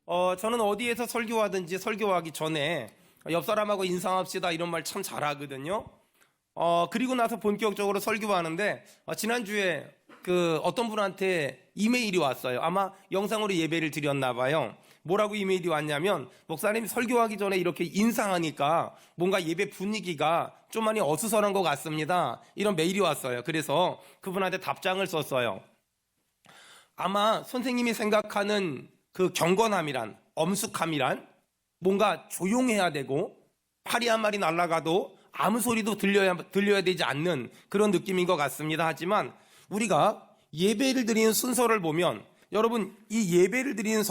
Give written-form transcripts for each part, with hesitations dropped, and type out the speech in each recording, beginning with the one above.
저는 어디에서 설교하든지 설교하기 전에 옆 사람하고 인사합시다 이런 말 참 잘하거든요. 그리고 나서 본격적으로 설교하는데 지난주에 어떤 분한테 이메일이 왔어요. 아마 영상으로 예배를 드렸나 봐요. 뭐라고 이메일이 왔냐면, 목사님 설교하기 전에 이렇게 인사하니까 뭔가 예배 분위기가 좀 많이 어수선한 것 같습니다. 이런 메일이 왔어요. 그래서 그분한테 답장을 썼어요. 아마 선생님이 생각하는 그 경건함이란, 엄숙함이란 뭔가 조용해야 되고 파리 한 마리 날아가도 아무 소리도 들려야 되지 않는 그런 느낌인 것 같습니다. 하지만 우리가 예배를 드리는 순서를 보면, 여러분 이 예배를 드리는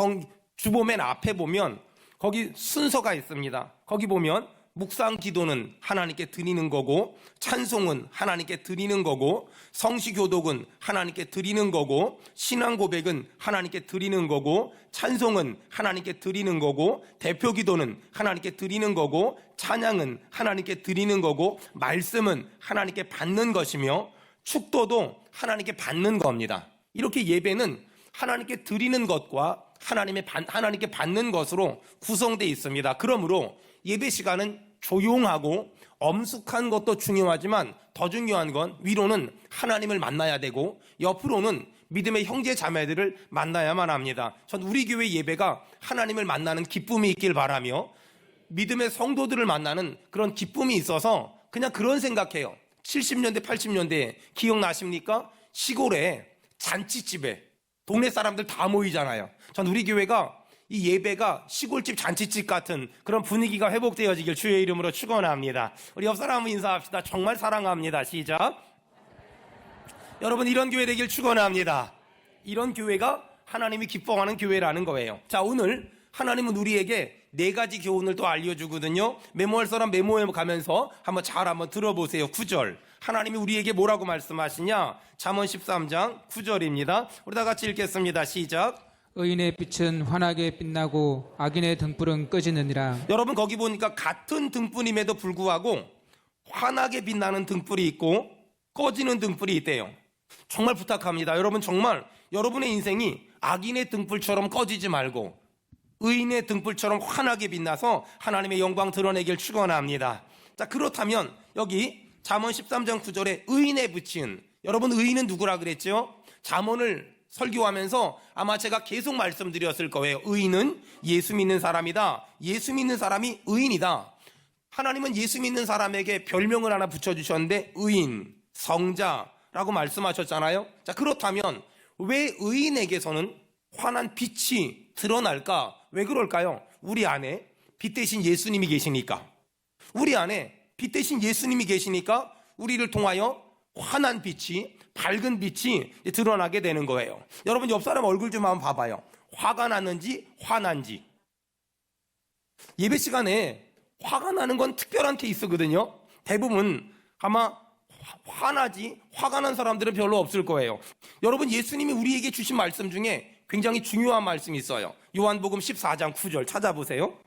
주보 맨 앞에 보면 거기 순서가 있습니다. 거기 보면 묵상 기도는 하나님께 드리는 거고, 찬송은 하나님께 드리는 거고, 성시교독은 하나님께 드리는 거고, 신앙 고백은 하나님께 드리는 거고, 찬송은 하나님께 드리는 거고, 대표 기도는 하나님께 드리는 거고, 찬양은 하나님께 드리는 거고, 말씀은 하나님께 받는 것이며, 축도도 하나님께 받는 겁니다. 이렇게 예배는 하나님께 드리는 것과 하나님께 받는 것으로 구성되어 있습니다. 그러므로 예배 시간은 조용하고 엄숙한 것도 중요하지만 더 중요한 건 위로는 하나님을 만나야 되고 옆으로는 믿음의 형제 자매들을 만나야만 합니다. 전 우리 교회 예배가 하나님을 만나는 기쁨이 있길 바라며, 믿음의 성도들을 만나는 그런 기쁨이 있어서 그냥 그런 생각해요. 70년대 80년대 기억나십니까? 시골에 잔치집에 동네 사람들 다 모이잖아요. 전 우리 교회가 이 예배가 시골집 잔치집 같은 그런 분위기가 회복되어지길 주의 이름으로 축원합니다. 우리 옆 사람 인사합시다. 정말 사랑합니다. 시작. 여러분, 이런 교회 되길 축원합니다. 이런 교회가 하나님이 기뻐하는 교회라는 거예요. 자, 오늘 하나님은 우리에게 4가지 교훈을 또 알려주거든요. 메모할 사람 메모해 가면서 한번 들어보세요. 9절. 하나님이 우리에게 뭐라고 말씀하시냐? 잠언 13장 9절입니다. 우리 다 같이 읽겠습니다. 시작. 의인의 빛은 환하게 빛나고 악인의 등불은 꺼지느니라. 여러분, 거기 보니까 같은 등불임에도 불구하고 환하게 빛나는 등불이 있고 꺼지는 등불이 있대요. 정말 부탁합니다. 여러분, 정말 여러분의 인생이 악인의 등불처럼 꺼지지 말고 의인의 등불처럼 환하게 빛나서 하나님의 영광 드러내길 축원합니다. 자, 그렇다면 여기 잠언 13장 9절에 의인의 빛은, 여러분 의인은 누구라 그랬죠? 잠언을 설교하면서 아마 제가 계속 말씀드렸을 거예요. 의인은 예수 믿는 사람이다. 예수 믿는 사람이 의인이다. 하나님은 예수 믿는 사람에게 별명을 하나 붙여주셨는데 의인, 성자라고 말씀하셨잖아요. 자, 그렇다면 왜 의인에게서는 환한 빛이 드러날까? 왜 그럴까요? 우리 안에 빛 대신 예수님이 계시니까. 우리 안에 빛 대신 예수님이 계시니까 우리를 통하여 환한 빛이, 밝은 빛이 드러나게 되는 거예요. 여러분, 옆 사람 얼굴 좀 한번 봐봐요. 화가 났는지 화난지. 예배 시간에 화가 나는 건 특별한 케이스거든요. 대부분 아마 화가 난 사람들은 별로 없을 거예요. 여러분, 예수님이 우리에게 주신 말씀 중에 굉장히 중요한 말씀이 있어요. 요한복음 14장 9절 찾아보세요.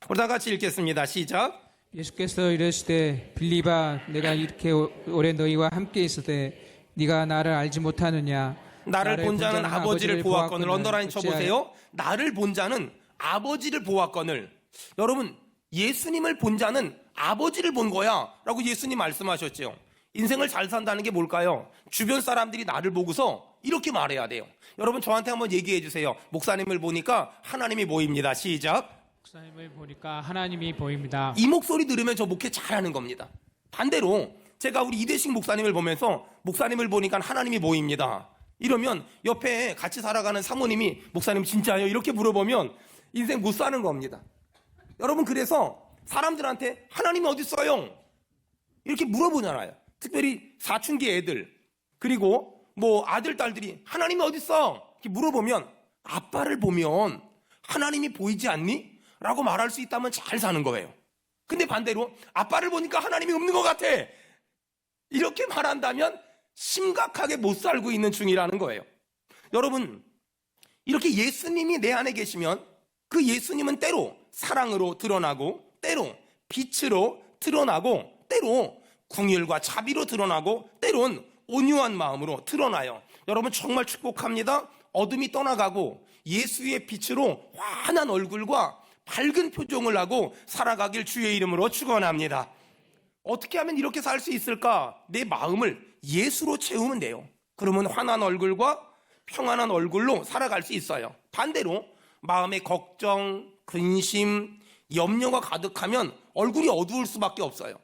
우리 다 같이 읽겠습니다. 시작. 예수께서 이르시되 빌립아, 내가 이렇게 오래 너희와 함께 있을 때 네가 나를 알지 못하느냐? 나를 본 자는 아버지를 보았거늘. 언더라인 쳐보세요. 나를 본 자는 아버지를 보았거늘. 여러분, 예수님을 본 자는 아버지를 본 거야 라고 예수님 말씀하셨죠. 인생을 잘 산다는 게 뭘까요? 주변 사람들이 나를 보고서 이렇게 말해야 돼요. 여러분, 저한테 한번 얘기해 주세요. 목사님을 보니까 하나님이 보입니다. 시작. 목사님을 보니까 하나님이 보입니다. 이 목소리 들으면 저 목회 잘하는 겁니다. 반대로 제가 우리 이대식 목사님을 보면서 목사님을 보니까 하나님이 보입니다. 이러면 옆에 같이 살아가는 사모님이 목사님 진짜요? 이렇게 물어보면 인생 못 사는 겁니다. 여러분, 그래서 사람들한테 하나님이 어디 있어요? 이렇게 물어보잖아요. 특별히 사춘기 애들, 그리고 아들, 딸들이 하나님이 어디 있어? 이렇게 물어보면 아빠를 보면 하나님이 보이지 않니? 라고 말할 수 있다면 잘 사는 거예요. 근데 반대로 아빠를 보니까 하나님이 없는 것 같아, 이렇게 말한다면 심각하게 못 살고 있는 중이라는 거예요. 여러분, 이렇게 예수님이 내 안에 계시면 그 예수님은 때로 사랑으로 드러나고, 때로 빛으로 드러나고, 때로 궁율과 자비로 드러나고, 때론 온유한 마음으로 드러나요. 여러분, 정말 축복합니다. 어둠이 떠나가고 예수의 빛으로 환한 얼굴과 밝은 표정을 하고 살아가길 주의 이름으로 축원합니다. 어떻게 하면 이렇게 살 수 있을까? 내 마음을 예수로 채우면 돼요. 그러면 환한 얼굴과 평안한 얼굴로 살아갈 수 있어요. 반대로 마음에 걱정, 근심, 염려가 가득하면 얼굴이 어두울 수밖에 없어요.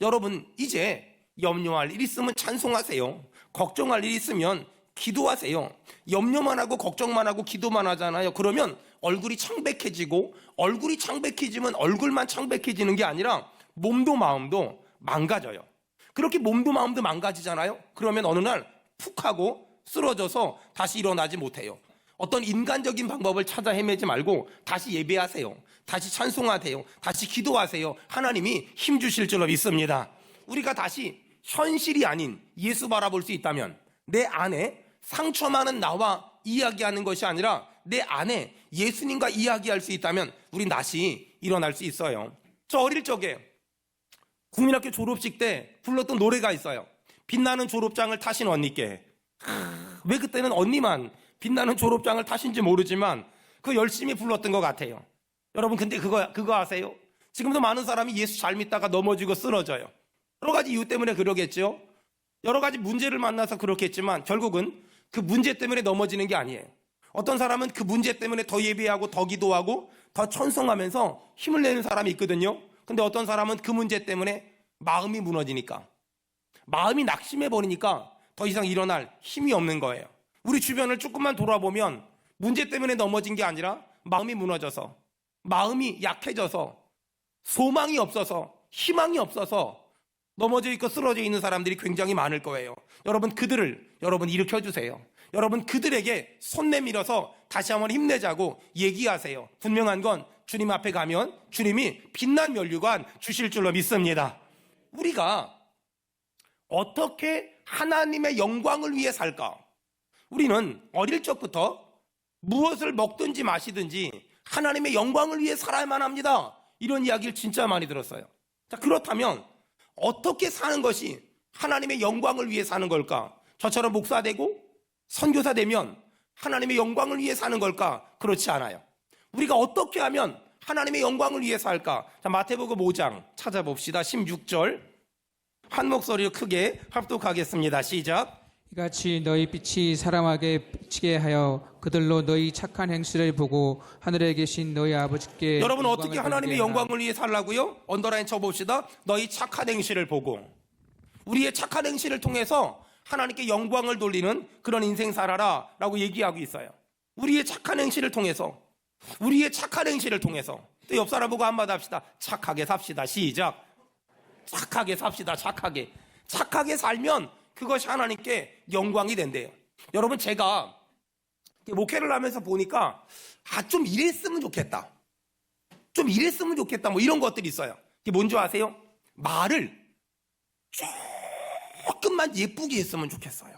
여러분, 이제 염려할 일 있으면 찬송하세요. 걱정할 일 있으면 기도하세요. 염려만 하고 걱정만 하고 기도만 하잖아요. 그러면 얼굴이 창백해지고, 얼굴이 창백해지면 얼굴만 창백해지는 게 아니라 몸도 마음도 망가져요. 그렇게 몸도 마음도 망가지잖아요. 그러면 어느 날 푹 하고 쓰러져서 다시 일어나지 못해요. 어떤 인간적인 방법을 찾아 헤매지 말고 다시 예배하세요. 다시 찬송하세요. 다시 기도하세요. 하나님이 힘 주실 줄로 믿습니다. 우리가 다시 현실이 아닌 예수 바라볼 수 있다면, 내 안에 상처 많은 나와 이야기하는 것이 아니라 내 안에 예수님과 이야기할 수 있다면 우린 다시 일어날 수 있어요. 저 어릴 적에 국민학교 졸업식 때 불렀던 노래가 있어요. 빛나는 졸업장을 타신 언니께. 왜 그때는 언니만 빛나는 졸업장을 타신지 모르지만 그 열심히 불렀던 것 같아요. 여러분, 근데 그거 아세요? 지금도 많은 사람이 예수 잘 믿다가 넘어지고 쓰러져요. 여러 가지 이유 때문에 그러겠죠. 여러 가지 문제를 만나서 그렇겠지만 결국은 그 문제 때문에 넘어지는 게 아니에요. 어떤 사람은 그 문제 때문에 더 예배하고 더 기도하고 더 찬송하면서 힘을 내는 사람이 있거든요. 근데 어떤 사람은 그 문제 때문에 마음이 무너지니까, 마음이 낙심해버리니까 더 이상 일어날 힘이 없는 거예요. 우리 주변을 조금만 돌아보면 문제 때문에 넘어진 게 아니라 마음이 무너져서, 마음이 약해져서, 소망이 없어서, 희망이 없어서 넘어져 있고 쓰러져 있는 사람들이 굉장히 많을 거예요. 여러분, 그들을 여러분 일으켜주세요. 여러분, 그들에게 손 내밀어서 다시 한번 힘내자고 얘기하세요. 분명한 건 주님 앞에 가면 주님이 빛난 면류관 주실 줄로 믿습니다. 우리가 어떻게 하나님의 영광을 위해 살까? 우리는 어릴 적부터 무엇을 먹든지 마시든지 하나님의 영광을 위해 살아야만 합니다. 이런 이야기를 진짜 많이 들었어요. 자, 그렇다면 어떻게 사는 것이 하나님의 영광을 위해 사는 걸까? 저처럼 목사 되고 선교사 되면 하나님의 영광을 위해 사는 걸까? 그렇지 않아요. 우리가 어떻게 하면 하나님의 영광을 위해 살까? 자, 마태복음 5장 찾아봅시다. 16절 한 목소리로 크게 합독하겠습니다. 시작. 이같이 너희 빛이 사람에게 비치게 하여 그들로 너희 착한 행실을 보고 하늘에 계신 너희 아버지께 여러분, 어떻게 영광을 하나님의 돌리게 하라. 영광을 위해 살라고요? 언더라인 쳐봅시다. 너희 착한 행실을 보고. 우리의 착한 행실을 통해서 하나님께 영광을 돌리는 그런 인생 살아라 라고 얘기하고 있어요. 우리의 착한 행실을 통해서, 우리의 착한 행실을 통해서. 또 옆 사람 보고 한마디 합시다. 착하게 삽시다. 시작. 착하게 삽시다. 착하게 살면 그것이 하나님께 영광이 된대요. 여러분, 제가 목회를 하면서 보니까 좀 이랬으면 좋겠다, 좀 이랬으면 좋겠다, 뭐 이런 것들이 있어요. 그게 뭔지 아세요? 말을 조금만 예쁘게 했으면 좋겠어요.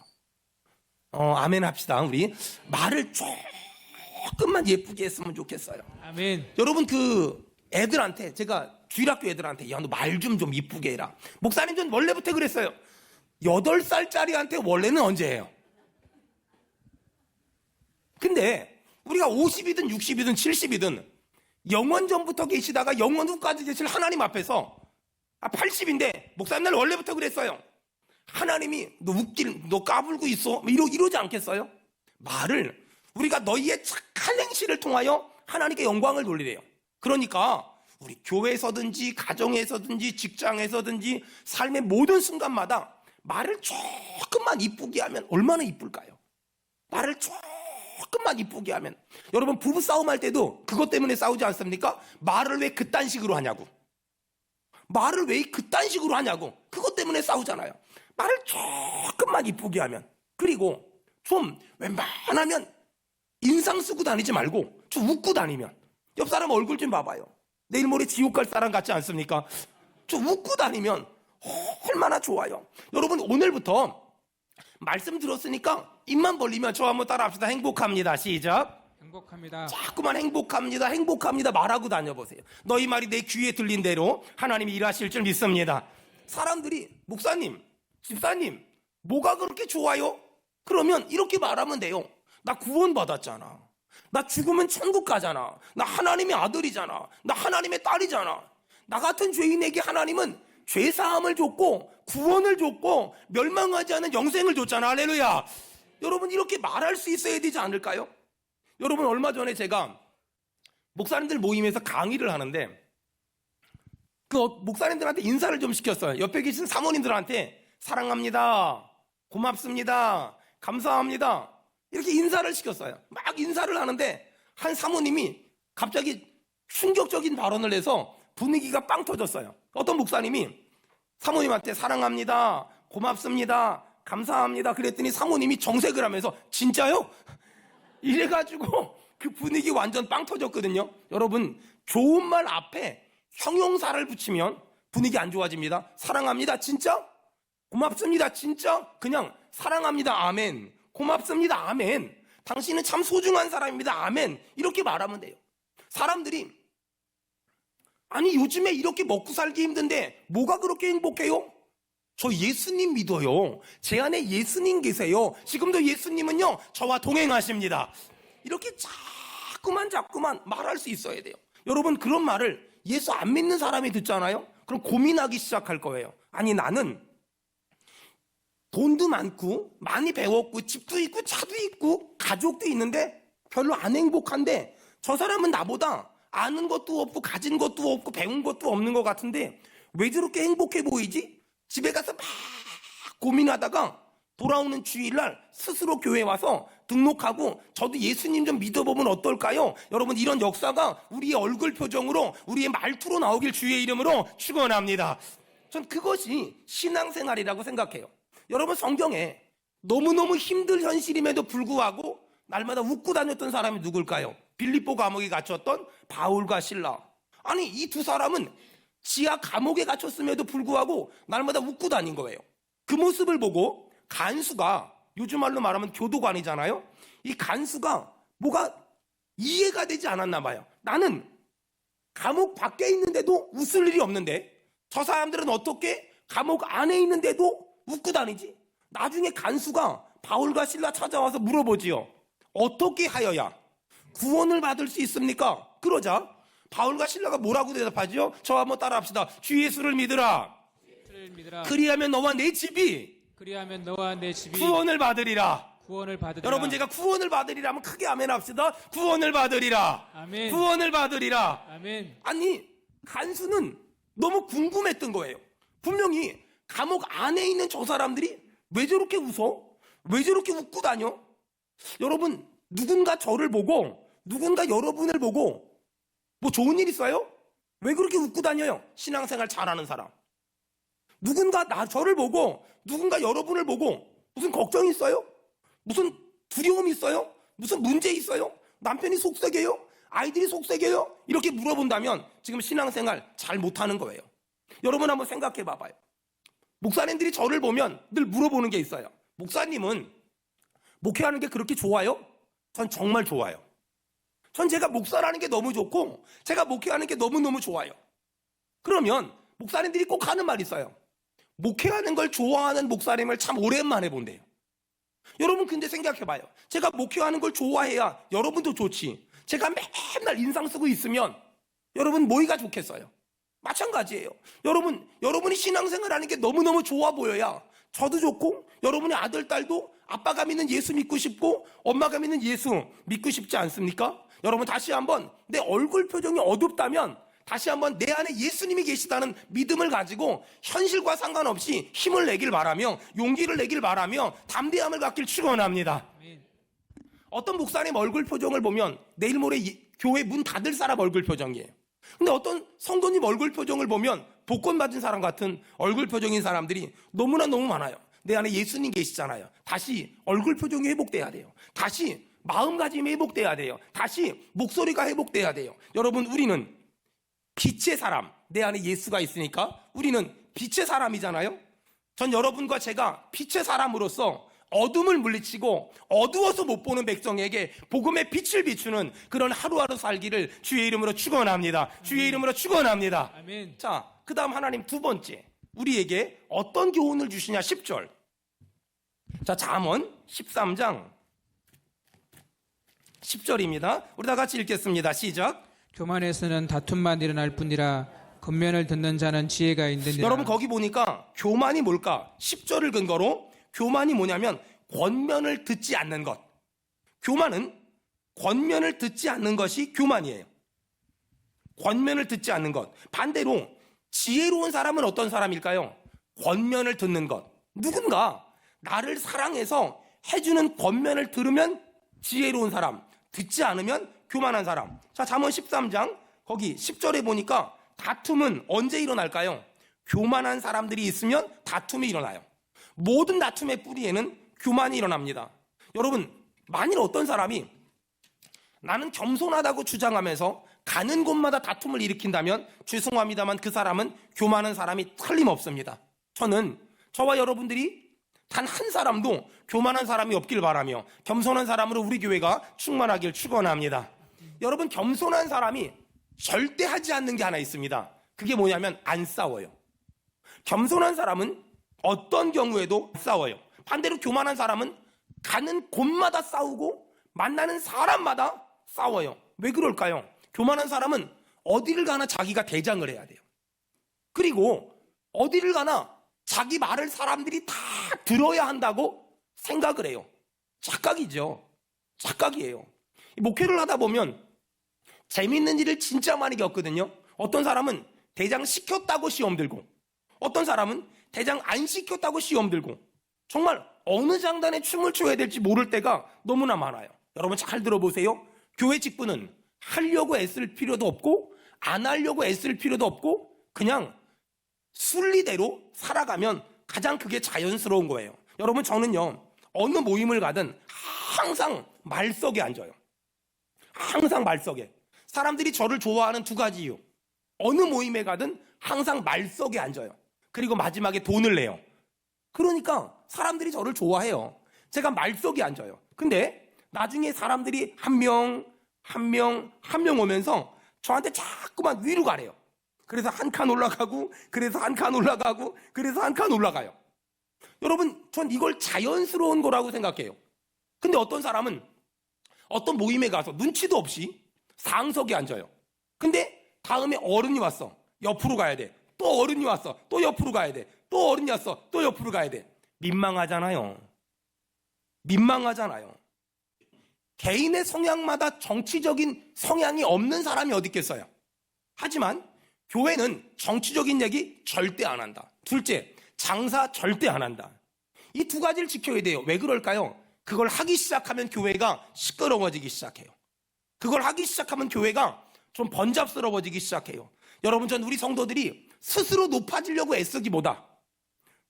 아멘 합시다. 우리 말을 조금만 예쁘게 했으면 좋겠어요. 아멘. 여러분, 그 애들한테, 제가 주일학교 애들한테 야, 너 말 좀 이쁘게 해라. 목사님, 전 원래부터 그랬어요. 8살짜리한테 원래는 언제예요? 근데 우리가 50이든 60이든 70이든 영원 전부터 계시다가 영원 후까지 계실 하나님 앞에서 80인데 목사님, 날 원래부터 그랬어요. 하나님이 너 까불고 있어? 이러지 않겠어요? 말을 우리가 너희의 착한 행실을 통하여 하나님께 영광을 돌리래요. 그러니까 우리 교회에서든지 가정에서든지 직장에서든지 삶의 모든 순간마다 말을 조금만 이쁘게 하면 얼마나 이쁠까요? 말을 조금만 이쁘게 하면. 여러분, 부부 싸움할 때도 그것 때문에 싸우지 않습니까? 말을 왜 그딴 식으로 하냐고. 말을 왜 그딴 식으로 하냐고. 그것 때문에 싸우잖아요. 말을 조금만 이쁘게 하면. 그리고 좀 웬만하면 인상 쓰고 다니지 말고 좀 웃고 다니면. 옆 사람 얼굴 좀 봐봐요. 내일 모레 지옥 갈 사람 같지 않습니까? 좀 웃고 다니면 얼마나 좋아요. 여러분, 오늘부터 말씀 들었으니까 입만 벌리면 저 한번 따라합시다. 행복합니다. 시작. 행복합니다. 자꾸만 행복합니다 말하고 다녀보세요. 너희 말이 내 귀에 들린 대로 하나님이 일하실 줄 믿습니다. 사람들이 목사님, 집사님, 뭐가 그렇게 좋아요? 그러면 이렇게 말하면 돼요. 나 구원 받았잖아. 나 죽으면 천국 가잖아. 나 하나님의 아들이잖아. 나 하나님의 딸이잖아. 나 같은 죄인에게 하나님은 죄사함을 줬고 구원을 줬고 멸망하지 않은 영생을 줬잖아. 할렐루야. 여러분 이렇게 말할 수 있어야 되지 않을까요? 여러분 얼마 전에 제가 목사님들 모임에서 강의를 하는데 그 목사님들한테 인사를 좀 시켰어요. 옆에 계신 사모님들한테 사랑합니다, 고맙습니다, 감사합니다 이렇게 인사를 시켰어요. 막 인사를 하는데 한 사모님이 갑자기 충격적인 발언을 해서 분위기가 빵 터졌어요. 어떤 목사님이 사모님한테 사랑합니다, 고맙습니다, 감사합니다 그랬더니 사모님이 정색을 하면서 진짜요? 이래가지고 그 분위기 완전 빵 터졌거든요. 여러분 좋은 말 앞에 형용사를 붙이면 분위기 안 좋아집니다. 사랑합니다 진짜? 고맙습니다 진짜? 그냥 사랑합니다 아멘, 고맙습니다 아멘, 당신은 참 소중한 사람입니다 아멘 이렇게 말하면 돼요. 사람들이 아니 요즘에 이렇게 먹고 살기 힘든데 뭐가 그렇게 행복해요? 저 예수님 믿어요. 제 안에 예수님 계세요. 지금도 예수님은요 저와 동행하십니다. 이렇게 자꾸만 말할 수 있어야 돼요. 여러분 그런 말을 예수 안 믿는 사람이 듣잖아요. 그럼 고민하기 시작할 거예요. 아니 나는 돈도 많고 많이 배웠고 집도 있고 차도 있고 가족도 있는데 별로 안 행복한데 저 사람은 나보다 아는 것도 없고 가진 것도 없고 배운 것도 없는 것 같은데 왜 저렇게 행복해 보이지? 집에 가서 막 고민하다가 돌아오는 주일날 스스로 교회 와서 등록하고 저도 예수님 좀 믿어보면 어떨까요? 여러분 이런 역사가 우리의 얼굴 표정으로 우리의 말투로 나오길 주의 이름으로 축원합니다. 전 그것이 신앙생활이라고 생각해요. 여러분 성경에 너무너무 힘든 현실임에도 불구하고 날마다 웃고 다녔던 사람이 누굴까요? 빌립보 감옥에 갇혔던 바울과 실라. 아니 이 두 사람은 지하 감옥에 갇혔음에도 불구하고 날마다 웃고 다닌 거예요. 그 모습을 보고 간수가, 요즘 말로 말하면 교도관이잖아요. 이 간수가 뭐가 이해가 되지 않았나 봐요. 나는 감옥 밖에 있는데도 웃을 일이 없는데 저 사람들은 어떻게 감옥 안에 있는데도 웃고 다니지? 나중에 간수가 바울과 실라 찾아와서 물어보지요. 어떻게 하여야 구원을 받을 수 있습니까? 그러자 바울과 실라가 뭐라고 대답하지요? 저 한번 따라합시다. 주 예수를 믿으라. 그리하면 너와 내 집이 구원을 받으리라. 여러분 제가 구원을 받으리라 하면 크게 아멘 합시다. 구원을 받으리라. 아멘. 구원을 받으리라. 아멘. 아니 간수는 너무 궁금했던 거예요. 분명히 감옥 안에 있는 저 사람들이 왜 저렇게 웃어? 왜 저렇게 웃고 다녀? 여러분 누군가 저를 보고 누군가 여러분을 보고 뭐 좋은 일 있어요? 왜 그렇게 웃고 다녀요? 신앙생활 잘하는 사람. 누군가 저를 보고 누군가 여러분을 보고 무슨 걱정 있어요? 무슨 두려움 있어요? 무슨 문제 있어요? 남편이 속썩여요? 아이들이 속썩여요? 이렇게 물어본다면 지금 신앙생활 잘 못하는 거예요. 여러분 한번 생각해 봐봐요. 목사님들이 저를 보면 늘 물어보는 게 있어요. 목사님은 목회하는 게 그렇게 좋아요? 전 정말 좋아요. 전 제가 목사라는 게 너무 좋고 제가 목회하는 게 너무너무 좋아요. 그러면 목사님들이 꼭 하는 말이 있어요. 목회하는 걸 좋아하는 목사님을 참 오랜만에 본대요. 여러분 근데 생각해봐요. 제가 목회하는 걸 좋아해야 여러분도 좋지. 제가 맨날 인상 쓰고 있으면 여러분 뭐가 좋겠어요? 마찬가지예요. 여러분이 신앙생활 하는 게 너무너무 좋아 보여야 저도 좋고 여러분의 아들, 딸도 아빠가 믿는 예수 믿고 싶고 엄마가 믿는 예수 믿고 싶지 않습니까? 여러분 다시 한번 내 얼굴 표정이 어둡다면 다시 한번 내 안에 예수님이 계시다는 믿음을 가지고 현실과 상관없이 힘을 내길 바라며 용기를 내길 바라며 담대함을 갖길 축원합니다. 어떤 목사님 얼굴 표정을 보면 내일 모레 교회 문 닫을 사람 얼굴 표정이에요. 근데 어떤 성도님 얼굴 표정을 보면 복권 받은 사람 같은 얼굴 표정인 사람들이 너무나 너무 많아요. 내 안에 예수님 계시잖아요. 다시 얼굴 표정이 회복돼야 돼요. 다시 마음가짐이 회복돼야 돼요. 다시 목소리가 회복돼야 돼요. 여러분 우리는 빛의 사람, 내 안에 예수가 있으니까 우리는 빛의 사람이잖아요. 전 여러분과 제가 빛의 사람으로서 어둠을 물리치고 어두워서 못 보는 백성에게 복음의 빛을 비추는 그런 하루하루 살기를 주의 이름으로 축원합니다. 주의 이름으로 축원합니다. 아멘. 자, 그 다음 하나님 두 번째 우리에게 어떤 교훈을 주시냐 10절. 자, 잠언 13장 10절입니다. 우리 다 같이 읽겠습니다. 시작. 교만에서는 다툼만 일어날 뿐이라 겉면을 듣는 자는 지혜가 있느니라. 여러분 거기 보니까 교만이 뭘까? 10절을 근거로 교만이 뭐냐면 권면을 듣지 않는 것. 교만은 권면을 듣지 않는 것이 교만이에요. 권면을 듣지 않는 것. 반대로 지혜로운 사람은 어떤 사람일까요? 권면을 듣는 것. 누군가 나를 사랑해서 해주는 권면을 들으면 지혜로운 사람, 듣지 않으면 교만한 사람. 자, 잠언 13장 거기 10절에 보니까 다툼은 언제 일어날까요? 교만한 사람들이 있으면 다툼이 일어나요. 모든 다툼의 뿌리에는 교만이 일어납니다. 여러분, 만일 어떤 사람이 나는 겸손하다고 주장하면서 가는 곳마다 다툼을 일으킨다면 죄송합니다만 그 사람은 교만한 사람이 틀림없습니다. 저는 저와 여러분들이 단 한 사람도 교만한 사람이 없길 바라며 겸손한 사람으로 우리 교회가 충만하길 축원합니다. 여러분, 겸손한 사람이 절대 하지 않는 게 하나 있습니다. 그게 뭐냐면 안 싸워요. 겸손한 사람은 어떤 경우에도 안 싸워요. 반대로 교만한 사람은 가는 곳마다 싸우고 만나는 사람마다 싸워요. 왜 그럴까요? 교만한 사람은 어디를 가나 자기가 대장을 해야 돼요. 그리고 어디를 가나 자기 말을 사람들이 다 들어야 한다고 생각을 해요. 착각이죠. 착각이에요. 목회를 하다 보면 재밌는 일을 진짜 많이 겪거든요. 어떤 사람은 대장 시켰다고 시험 들고, 어떤 사람은 대장 안 시켰다고 시험 들고, 정말 어느 장단에 춤을 춰야 될지 모를 때가 너무나 많아요. 여러분 잘 들어보세요. 교회 직분은 하려고 애쓸 필요도 없고 안 하려고 애쓸 필요도 없고 그냥 순리대로 살아가면 가장 그게 자연스러운 거예요. 여러분, 저는요 어느 모임을 가든 항상 말석에 앉아요. 항상 말석에. 사람들이 저를 좋아하는 두 가지 이유. 어느 모임에 가든 항상 말석에 앉아요. 그리고 마지막에 돈을 내요. 그러니까 사람들이 저를 좋아해요. 제가 말석에 앉아요. 근데 나중에 사람들이 한 명 오면서 저한테 자꾸만 위로 가래요. 그래서 한 칸 올라가고, 그래서 한 칸 올라가고, 그래서 한 칸 올라가요. 여러분, 전 이걸 자연스러운 거라고 생각해요. 근데 어떤 사람은 어떤 모임에 가서 눈치도 없이 상석에 앉아요. 근데 다음에 어른이 왔어. 옆으로 가야 돼. 또 어른이 왔어. 또 옆으로 가야 돼. 또 어른이 왔어. 또 옆으로 가야 돼. 민망하잖아요. 민망하잖아요. 개인의 성향마다 정치적인 성향이 없는 사람이 어디 있겠어요. 하지만 교회는 정치적인 얘기 절대 안 한다. 둘째, 장사 절대 안 한다. 이 두 가지를 지켜야 돼요. 왜 그럴까요? 그걸 하기 시작하면 교회가 시끄러워지기 시작해요. 그걸 하기 시작하면 교회가 좀 번잡스러워지기 시작해요. 여러분, 전 우리 성도들이 스스로 높아지려고 애쓰기보다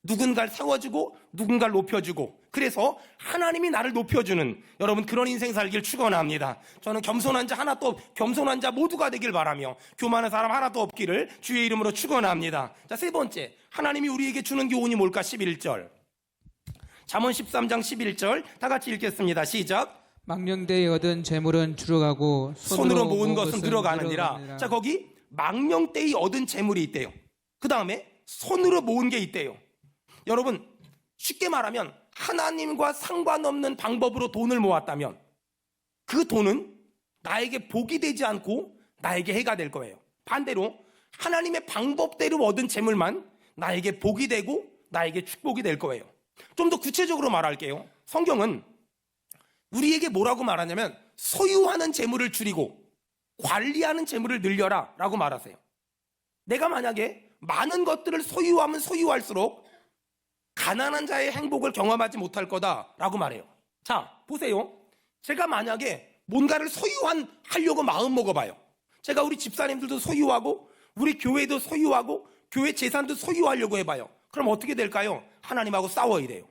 누군가를 세워주고 누군가를 높여주고, 그래서 하나님이 나를 높여주는 여러분 그런 인생 살길 축원합니다. 저는 겸손한 자 하나 또 겸손한 자 모두가 되길 바라며 교만한 사람 하나도 없기를 주의 이름으로 축원합니다. 자, 세 번째, 하나님이 우리에게 주는 교훈이 뭘까? 11절. 잠언 13장 11절 다 같이 읽겠습니다. 시작. 망령되이 얻은 재물은 줄어가고 손으로 모은 것은 늘어가느니라. 자, 거기 망령되이 얻은 재물이 있대요. 그 다음에 손으로 모은 게 있대요. 여러분, 쉽게 말하면 하나님과 상관없는 방법으로 돈을 모았다면 그 돈은 나에게 복이 되지 않고 나에게 해가 될 거예요. 반대로 하나님의 방법대로 얻은 재물만 나에게 복이 되고 나에게 축복이 될 거예요. 좀 더 구체적으로 말할게요. 성경은 우리에게 뭐라고 말하냐면 소유하는 재물을 줄이고 관리하는 재물을 늘려라 라고 말하세요. 내가 만약에 많은 것들을 소유하면 소유할수록 가난한 자의 행복을 경험하지 못할 거다라고 말해요. 자, 보세요. 제가 만약에 뭔가를 소유하려고 마음 먹어봐요. 제가 우리 집사님들도 소유하고 우리 교회도 소유하고 교회 재산도 소유하려고 해봐요. 그럼 어떻게 될까요? 하나님하고 싸워야 돼요.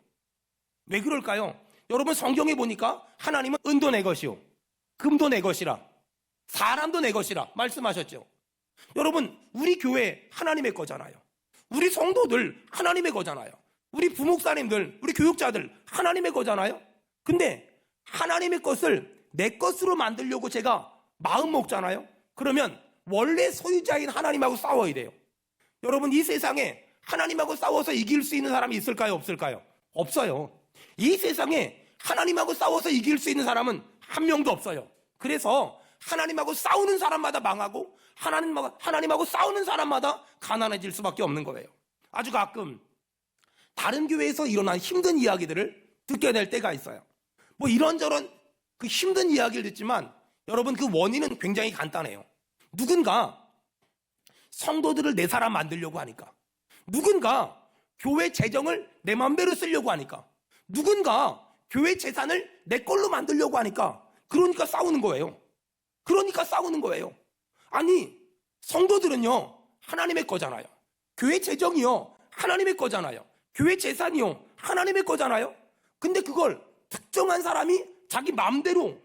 왜 그럴까요? 여러분, 성경에 보니까 하나님은 은도 내 것이요 금도 내 것이라 사람도 내 것이라 말씀하셨죠. 여러분, 우리 교회 하나님의 거잖아요. 우리 성도들 하나님의 거잖아요. 우리 부목사님들, 우리 교육자들 하나님의 거잖아요. 근데 하나님의 것을 내 것으로 만들려고 제가 마음 먹잖아요. 그러면 원래 소유자인 하나님하고 싸워야 돼요. 여러분, 이 세상에 하나님하고 싸워서 이길 수 있는 사람이 있을까요? 없을까요? 없어요. 이 세상에 하나님하고 싸워서 이길 수 있는 사람은 한 명도 없어요. 그래서 하나님하고 싸우는 사람마다 망하고 하나님하고 싸우는 사람마다 가난해질 수밖에 없는 거예요. 아주 가끔 다른 교회에서 일어난 힘든 이야기들을 듣게 될 때가 있어요. 뭐 이런저런 그 힘든 이야기를 듣지만 여러분, 그 원인은 굉장히 간단해요. 누군가 성도들을 내 사람 만들려고 하니까, 누군가 교회 재정을 내 맘대로 쓰려고 하니까, 누군가 교회 재산을 내 걸로 만들려고 하니까, 그러니까 싸우는 거예요. 아니, 성도들은요 하나님의 거잖아요. 교회 재정이요 하나님의 거잖아요. 교회 재산이요 하나님의 거잖아요. 근데 그걸 특정한 사람이 자기 맘대로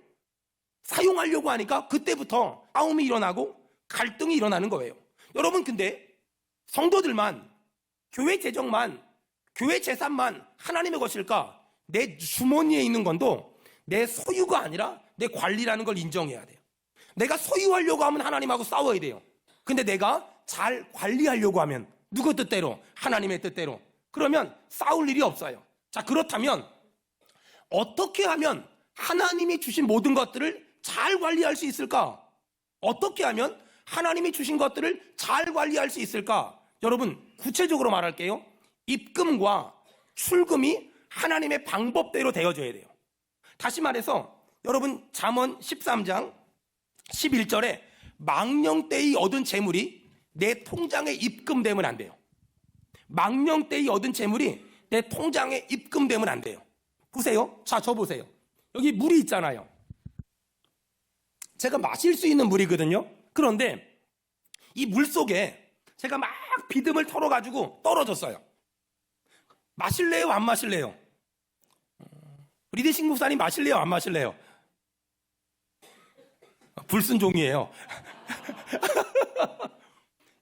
사용하려고 하니까 그때부터 싸움이 일어나고 갈등이 일어나는 거예요. 여러분, 근데 성도들만, 교회 재정만, 교회 재산만 하나님의 것일까? 내 주머니에 있는 건도 내 소유가 아니라 내 관리라는 걸 인정해야 돼요. 내가 소유하려고 하면 하나님하고 싸워야 돼요. 근데 내가 잘 관리하려고 하면 누구 뜻대로? 하나님의 뜻대로. 그러면 싸울 일이 없어요. 자, 그렇다면 어떻게 하면 하나님이 주신 모든 것들을 잘 관리할 수 있을까? 어떻게 하면 하나님이 주신 것들을 잘 관리할 수 있을까? 여러분, 구체적으로 말할게요. 입금과 출금이 하나님의 방법대로 되어져야 돼요. 다시 말해서 여러분, 잠언 13장 11절에 망령때의 얻은 재물이 내 통장에 입금되면 안 돼요. 망령때의 얻은 재물이 내 통장에 입금되면 안 돼요. 보세요. 자, 저 보세요. 여기 물이 있잖아요. 제가 마실 수 있는 물이거든요. 그런데 이 물 속에 제가 막 비듬을 털어가지고 떨어졌어요. 마실래요? 안 마실래요? 리대식 목사님, 마실래요? 안 마실래요? 불순종이에요.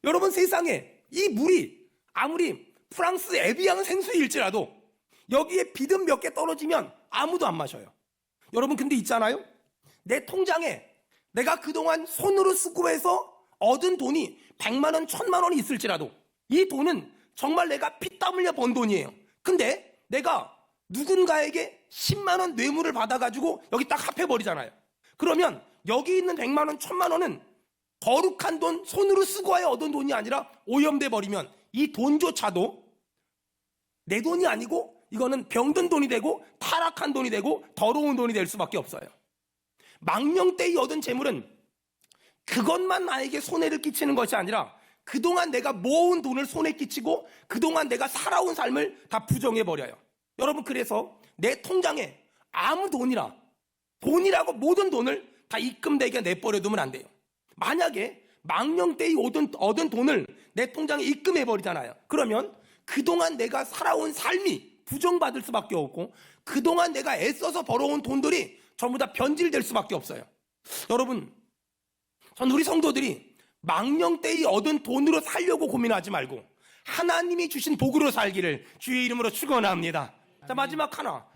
여러분, 세상에 이 물이 아무리 프랑스 에비앙 생수일지라도 여기에 비듬 몇 개 떨어지면 아무도 안 마셔요. 여러분, 근데 있잖아요, 내 통장에 내가 그동안 손으로 수고해서 얻은 돈이 100만 원, 1000만 원이 있을지라도 이 돈은 정말 내가 피땀 흘려 번 돈이에요. 근데 내가 누군가에게 10만 원 뇌물을 받아가지고 여기 딱 합해버리잖아요. 그러면 여기 있는 100만 원, 1000만 원은 거룩한 돈, 손으로 수고하여 얻은 돈이 아니라 오염돼 버리면 이 돈조차도 내 돈이 아니고 이거는 병든 돈이 되고 타락한 돈이 되고 더러운 돈이 될 수밖에 없어요. 망령때의 얻은 재물은 그것만 나에게 손해를 끼치는 것이 아니라 그동안 내가 모은 돈을 손에 끼치고 그동안 내가 살아온 삶을 다 부정해버려요. 여러분, 그래서 내 통장에 아무 돈이라고 모든 돈을 다 입금되게 내버려두면 안 돼요. 만약에 망령때의 얻은 돈을 내 통장에 입금해버리잖아요. 그러면 그동안 내가 살아온 삶이 부정받을 수밖에 없고 그동안 내가 애써서 벌어온 돈들이 전부 다 변질될 수밖에 없어요. 여러분, 전 우리 성도들이 망령때의 얻은 돈으로 살려고 고민하지 말고 하나님이 주신 복으로 살기를 주의 이름으로 축원합니다. 자, 마지막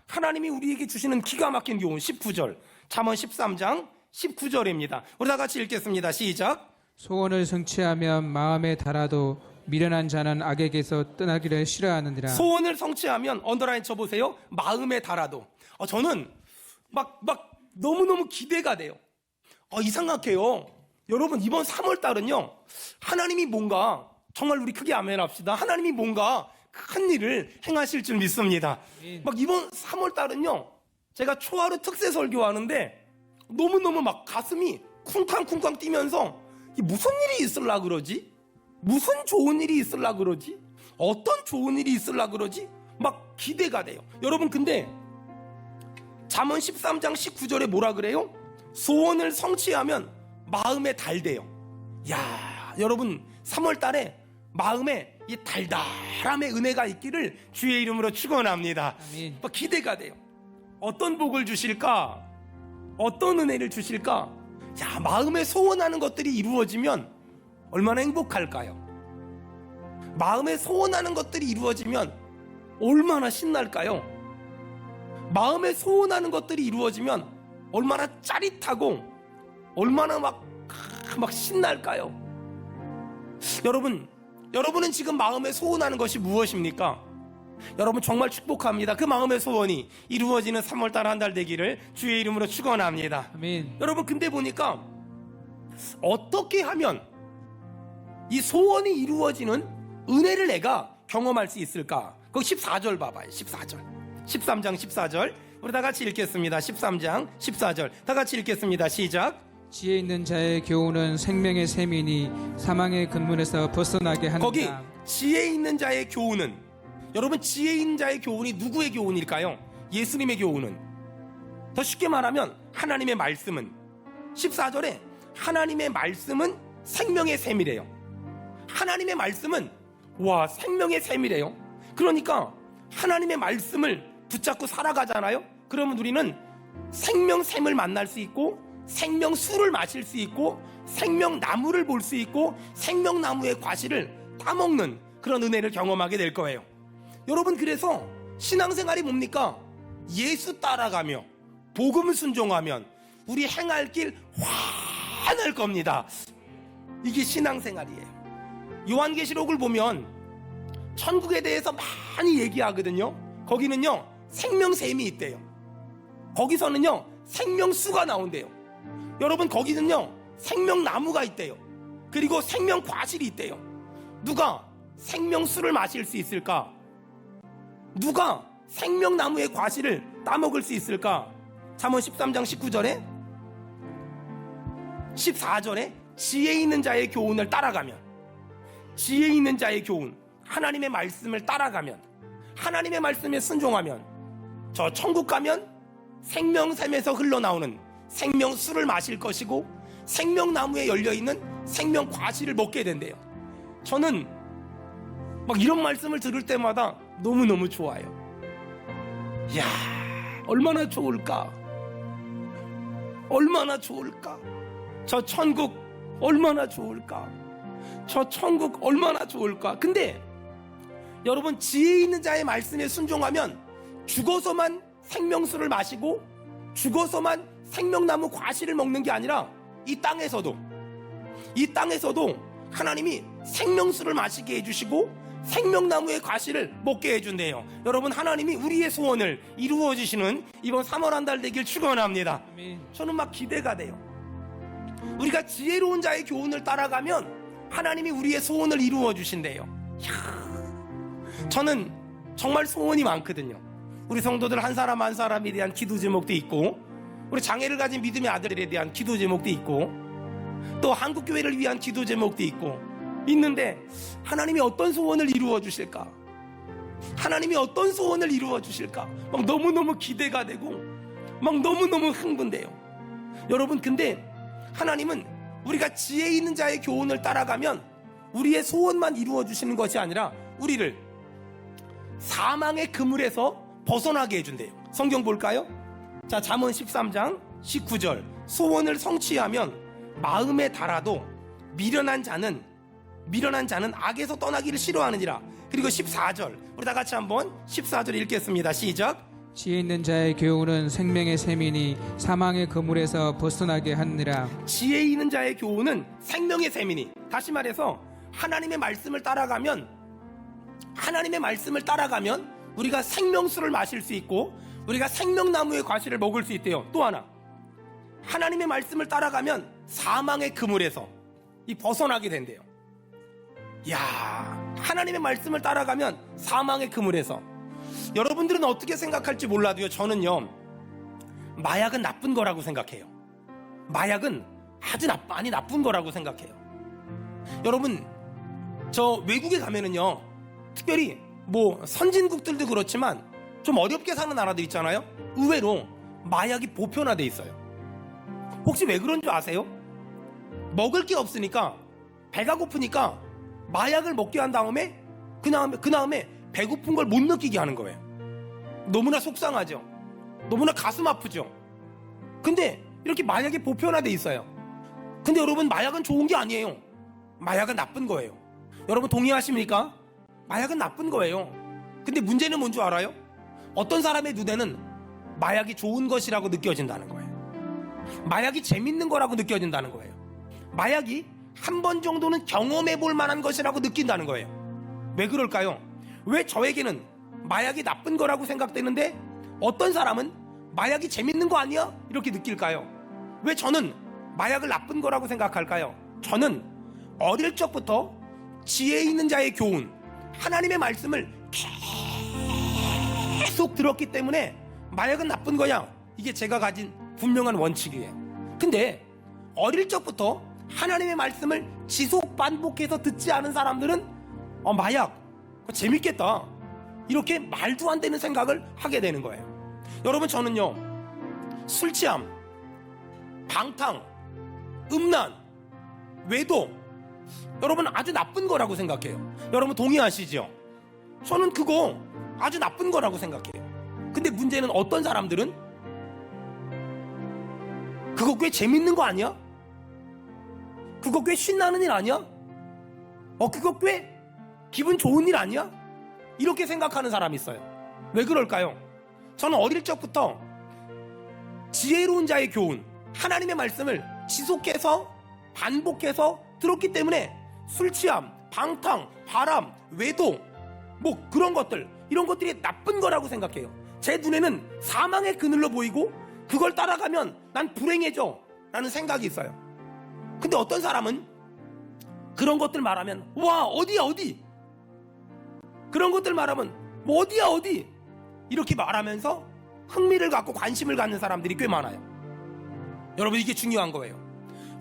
하나님이 우리에게 주시는 기가 막힌 교훈 19절, 잠언 13장 19절입니다. 우리 다 같이 읽겠습니다. 시작. 소원을 성취하면 마음에 달아도 미련한 자는 악에게서 떠나기를 싫어하느니라. 소원을 성취하면 언더라인 쳐보세요. 마음에 달아도. 저는 막 너무너무 기대가 돼요. 이상하게요. 여러분, 이번 3월달은요 하나님이 뭔가, 정말 우리 크게 아멘 합시다. 하나님이 뭔가 큰 일을 행하실 줄 믿습니다. 막 이번 3월달은요 제가 초하루 특세 설교하는데 너무너무 막 가슴이 쿵쾅쿵쾅 뛰면서 무슨 일이 있을라 그러지? 무슨 좋은 일이 있을라 그러지? 어떤 좋은 일이 있을라 그러지? 막 기대가 돼요. 여러분, 근데 잠언 13장 19절에 뭐라 그래요? 소원을 성취하면 마음에 달대요. 야, 여러분, 3월달에 마음에 이 달달함의 은혜가 있기를 주의 이름으로 축원합니다. 아멘. 막 기대가 돼요. 어떤 복을 주실까? 어떤 은혜를 주실까? 야, 마음에 소원하는 것들이 이루어지면 얼마나 행복할까요? 마음에 소원하는 것들이 이루어지면 얼마나 신날까요? 마음에 소원하는 것들이 이루어지면 얼마나 짜릿하고 얼마나 막 신날까요? 여러분은 지금 마음에 소원하는 것이 무엇입니까? 여러분 정말 축복합니다. 그 마음의 소원이 이루어지는 3월달 한 달 되기를 주의 이름으로 축원합니다. 아멘. 여러분 근데 보니까 어떻게 하면 이 소원이 이루어지는 은혜를 내가 경험할 수 있을까? 거기 14절 봐봐요. 14절 13장 14절 우리 다 같이 읽겠습니다. 13장 14절 다 같이 읽겠습니다. 시작. 지혜 있는 자의 교훈은 생명의 샘이니 사망의 근문에서 벗어나게 하는다. 거기 지혜 있는 자의 교훈은, 여러분 지혜 있는 자의 교훈이 누구의 교훈일까요? 예수님의 교훈은, 더 쉽게 말하면 하나님의 말씀은, 14절에 하나님의 말씀은 생명의 샘이래요. 하나님의 말씀은 와 생명의 샘이래요. 그러니까 하나님의 말씀을 붙잡고 살아가잖아요. 그러면 우리는 생명샘을 만날 수 있고 생명수를 마실 수 있고 생명나무를 볼 수 있고 생명나무의 과실을 따먹는 그런 은혜를 경험하게 될 거예요. 여러분 그래서 신앙생활이 뭡니까? 예수 따라가며 복음 순종하면 우리 행할 길 환할 겁니다. 이게 신앙생활이에요. 요한계시록을 보면 천국에 대해서 많이 얘기하거든요. 거기는요 생명샘이 있대요. 거기서는요 생명수가 나온대요. 여러분 거기는요 생명나무가 있대요. 그리고 생명과실이 있대요. 누가 생명수를 마실 수 있을까? 누가 생명나무의 과실을 따먹을 수 있을까? 잠언 13장 19절에 14절에 지혜 있는 자의 교훈을 따라가면, 지혜 있는 자의 교훈, 하나님의 말씀을 따라가면, 하나님의 말씀에 순종하면 저 천국 가면 생명샘에서 흘러나오는 생명수를 마실 것이고 생명나무에 열려있는 생명과실을 먹게 된대요. 저는 막 이런 말씀을 들을 때마다 너무너무 좋아요. 이야 얼마나 좋을까, 얼마나 좋을까, 저 천국 얼마나 좋을까, 저 천국 얼마나 좋을까. 근데 여러분 지혜 있는 자의 말씀에 순종하면 죽어서만 생명수를 마시고 죽어서만 생명나무 과실을 먹는 게 아니라 이 땅에서도 하나님이 생명수를 마시게 해주시고 생명나무의 과실을 먹게 해준대요. 여러분 하나님이 우리의 소원을 이루어 주시는 이번 3월 한 달 되길 축원합니다. 저는 막 기대가 돼요. 우리가 지혜로운 자의 교훈을 따라가면 하나님이 우리의 소원을 이루어 주신대요. 저는 정말 소원이 많거든요. 우리 성도들 한 사람 한 사람에 대한 기도 제목도 있고, 우리 장애를 가진 믿음의 아들에 대한 기도 제목도 있고, 또 한국교회를 위한 기도 제목도 있고 있는데 하나님이 어떤 소원을 이루어 주실까? 하나님이 어떤 소원을 이루어 주실까? 막 너무너무 기대가 되고 막 너무너무 흥분돼요. 여러분 근데 하나님은 우리가 지혜 있는 자의 교훈을 따라가면 우리의 소원만 이루어 주시는 것이 아니라 우리를 사망의 그물에서 벗어나게 해준대요. 성경 볼까요? 자, 잠언 13장 19절 소원을 성취하면 마음에 달아도 미련한 자는 악에서 떠나기를 싫어하느니라. 그리고 14절 우리 다 같이 한번 14절 읽겠습니다. 시작. 지혜 있는 자의 교훈은 생명의 샘이니 사망의 그물에서 벗어나게 하느니라. 지혜 있는 자의 교훈은 생명의 샘이니, 다시 말해서 하나님의 말씀을 따라가면 우리가 생명수를 마실 수 있고 우리가 생명나무의 과실을 먹을 수 있대요. 또 하나, 하나님의 말씀을 따라가면 사망의 그물에서 벗어나게 된대요. 야, 하나님의 말씀을 따라가면 사망의 그물에서. 여러분들은 어떻게 생각할지 몰라도요, 저는요 마약은 나쁜 거라고 생각해요. 마약은 아주 많이 나쁜 거라고 생각해요. 여러분 저 외국에 가면은요, 특별히 뭐 선진국들도 그렇지만 좀 어렵게 사는 나라들 있잖아요. 의외로 마약이 보편화돼 있어요. 혹시 왜 그런 줄 아세요? 먹을 게 없으니까, 배가 고프니까 마약을 먹게 한 다음에 그 다음에 배고픈 걸 못 느끼게 하는 거예요. 너무나 속상하죠. 너무나 가슴 아프죠. 근데 이렇게 마약이 보편화돼 있어요. 근데 여러분 마약은 좋은 게 아니에요. 마약은 나쁜 거예요. 여러분 동의하십니까? 마약은 나쁜 거예요. 근데 문제는 뭔 줄 알아요? 어떤 사람의 눈에는 마약이 좋은 것이라고 느껴진다는 거예요. 마약이 재밌는 거라고 느껴진다는 거예요. 마약이 한 번 정도는 경험해 볼 만한 것이라고 느낀다는 거예요. 왜 그럴까요? 왜 저에게는 마약이 나쁜 거라고 생각되는데 어떤 사람은 마약이 재밌는 거 아니야? 이렇게 느낄까요? 왜 저는 마약을 나쁜 거라고 생각할까요? 저는 어릴 적부터 지혜 있는 자의 교훈, 하나님의 말씀을 계속 들었기 때문에 마약은 나쁜 거야, 이게 제가 가진 분명한 원칙이에요. 근데 어릴 적부터 하나님의 말씀을 지속 반복해서 듣지 않은 사람들은 마약 그거 재밌겠다, 이렇게 말도 안 되는 생각을 하게 되는 거예요. 여러분, 저는요 술 취함, 방탕, 음란, 외도, 여러분 아주 나쁜 거라고 생각해요. 여러분 동의하시죠? 저는 그거 아주 나쁜 거라고 생각해요. 근데 문제는 어떤 사람들은 그거 꽤 재밌는 거 아니야? 그거 꽤 신나는 일 아니야? 그거 꽤 기분 좋은 일 아니야? 이렇게 생각하는 사람이 있어요. 왜 그럴까요? 저는 어릴 적부터 지혜로운 자의 교훈, 하나님의 말씀을 지속해서 반복해서 들었기 때문에 술 취함, 방탕, 바람, 외도, 뭐 그런 것들, 이런 것들이 나쁜 거라고 생각해요. 제 눈에는 사망의 그늘로 보이고 그걸 따라가면 난 불행해져 라는 생각이 있어요. 근데 어떤 사람은 그런 것들 말하면 와 어디야 어디, 그런 것들 말하면 뭐 어디야 어디, 이렇게 말하면서 흥미를 갖고 관심을 갖는 사람들이 꽤 많아요. 여러분, 이게 중요한 거예요.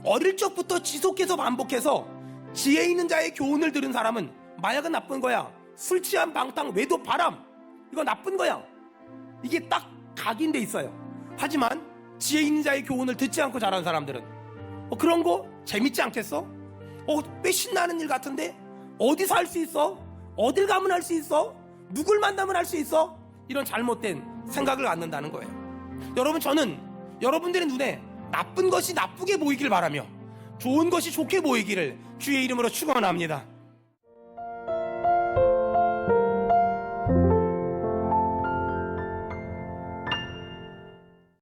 어릴 적부터 지속해서 반복해서 지혜 있는 자의 교훈을 들은 사람은 마약은 나쁜 거야, 술 취한 방탕, 외도, 바람, 이거 나쁜 거야, 이게 딱 각인돼 있어요. 하지만 지혜 있는 자의 교훈을 듣지 않고 자란 사람들은 그런 거 재밌지 않겠어? 꽤 신나는 일 같은데 어디서 할 수 있어? 어딜 가면 할 수 있어? 누굴 만나면 할 수 있어? 이런 잘못된 생각을 갖는다는 거예요. 여러분, 저는 여러분들의 눈에 나쁜 것이 나쁘게 보이길 바라며 좋은 것이 좋게 보이기를 주의 이름으로 축원합니다.